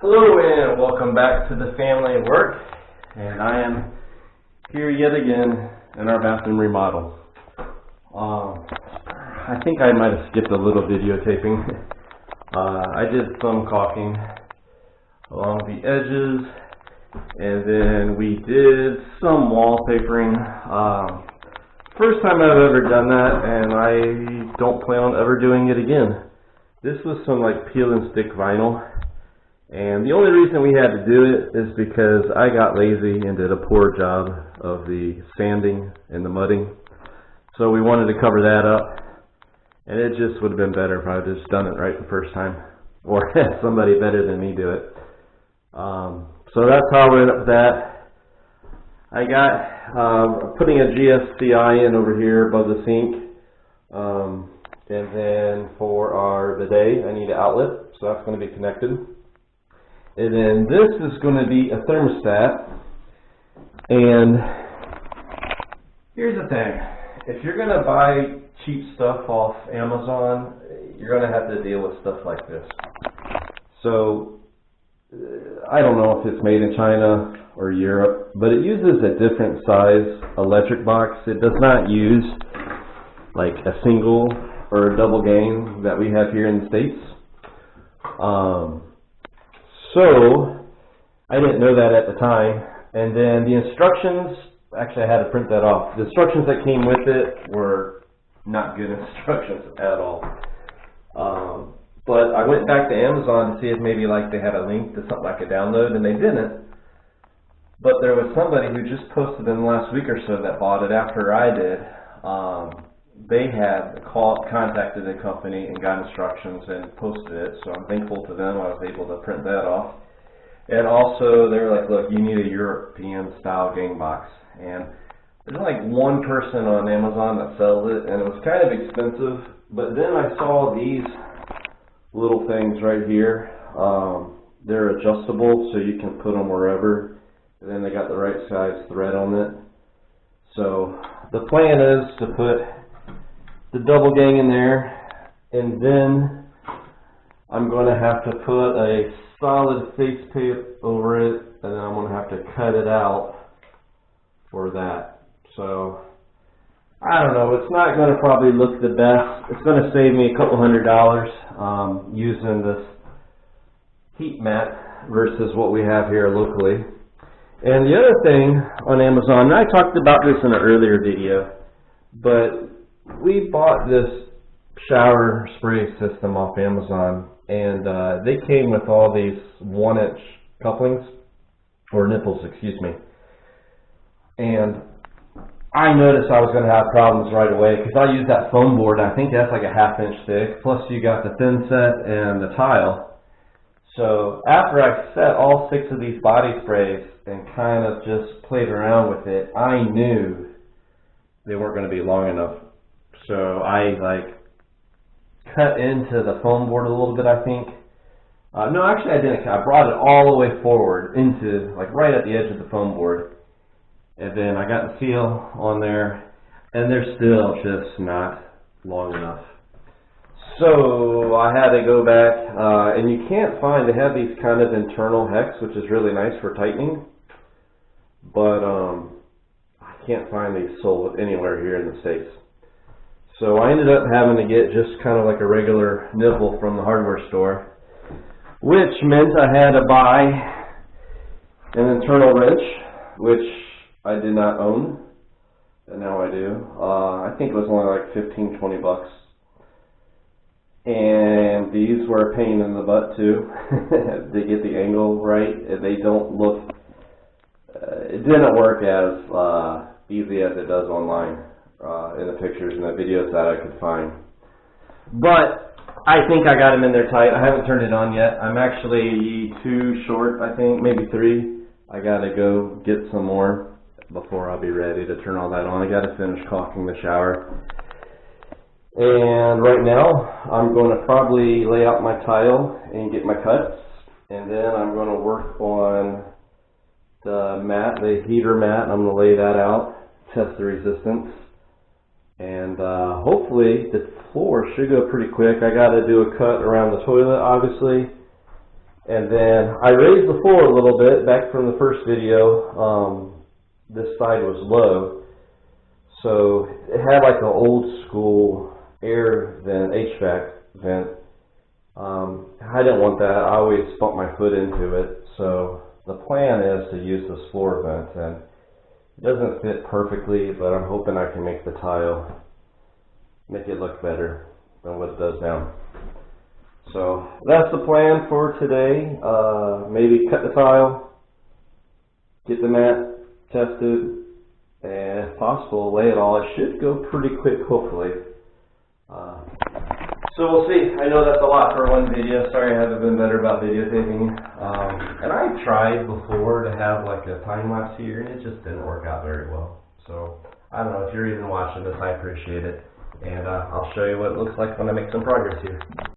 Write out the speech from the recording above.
Hello and welcome back to the family of work, and I am here yet again in our bathroom remodel. I think I might have skipped a little videotaping. I did some caulking along the edges, and then we did some wallpapering. First time I've ever done that, and I don't plan on ever doing it again. This was some like peel and stick vinyl. And the only reason we had to do it is because I got lazy and did a poor job of the sanding and the mudding. So we wanted to cover that up. And it just would have been better if I had just done it right the first time. Or had somebody better than me do it. So that's how we ended up with that. I got putting a GFCI in over here above the sink. And then for our bidet, I need an outlet. So that's going to be connected. And then this is going to be a thermostat. And here's the thing. If you're going to buy cheap stuff off Amazon, you're going to have to deal with stuff like this. So I don't know if it's made in China or Europe, but it uses a different size electric box. It does not use like a single or a double gang that we have here in the States. So I didn't know that at the time, and then the instructions, actually I had to print that off. The instructions that came with it were not good instructions at all. But I went back to Amazon to see if maybe like they had a link to something I could download, and they didn't. But there was somebody who just posted in the last week or so that bought it after I did. They had contacted the company and got instructions and posted it, so I'm thankful to them I was able to print that off. And also, they were like, look, you need a European style gang box. And there's like one person on Amazon that sells it, and it was kind of expensive. But then I saw these little things right here. They're adjustable, so you can put them wherever. And then they got the right size thread on it. So the plan is to put the double gang in there, and then I'm going to have to put a solid faceplate over it, and then I'm going to have to cut it out for that. So I don't know, it's not going to probably look the best. It's going to save me a couple $100 using this heat mat versus what we have here locally. And the other thing on Amazon, and I talked about this in an earlier video, but we bought this shower spray system off Amazon, and they came with all these 1-inch couplings, or nipples, excuse me. And I noticed I was going to have problems right away because I use that foam board. I think that's like a 1/2 inch thick. Plus you got the thin set and the tile. So after I set all 6 of these body sprays and kind of just played around with it, I knew they weren't going to be long enough. So I like cut into the foam board a little bit, I think. No, actually I didn't. I brought it all the way forward into like right at the edge of the foam board. And then I got the seal on there, and they're still just not long enough. So I had to go back, and you can't find, they have these kind of internal hex, which is really nice for tightening. But I can't find these sold anywhere here in the States. So I ended up having to get just kind of like a regular nipple from the hardware store, which meant I had to buy an internal wrench, which I did not own, and now I do. I think it was only like $15-20. And these were a pain in the butt too. They get the angle right, and they don't look, it didn't work as easy as it does online. In the pictures and the videos that I could find. But I think I got them in there tight. I haven't turned it on yet. I'm actually 2 short, I think, maybe 3. I gotta go get some more before I'll be ready to turn all that on. I gotta finish caulking the shower. And right now, I'm going to probably lay out my tile and get my cuts. And then I'm going to work on the mat, the heater mat. I'm going to lay that out, test the resistance. And hopefully the floor should go pretty quick. I got to do a cut around the toilet, obviously, And then I raised the floor a little bit back from the first video. This side was low, so it had like an old school air vent, HVAC vent. I didn't want that. I always bump my foot into it. So the plan is to use this floor vent, and it doesn't fit perfectly, but I'm hoping I can make the tile, make it look better than what it does now. So that's the plan for today. Maybe cut the tile, get the mat tested, and if possible, lay it all. It should go pretty quick, hopefully. So we'll see. I know that's a lot for one video. Sorry I haven't been better about videotaping. And I tried before to have like a time lapse here, and it just didn't work out very well. So I don't know if you're even watching this. I appreciate it. And I'll show you what it looks like when I make some progress here.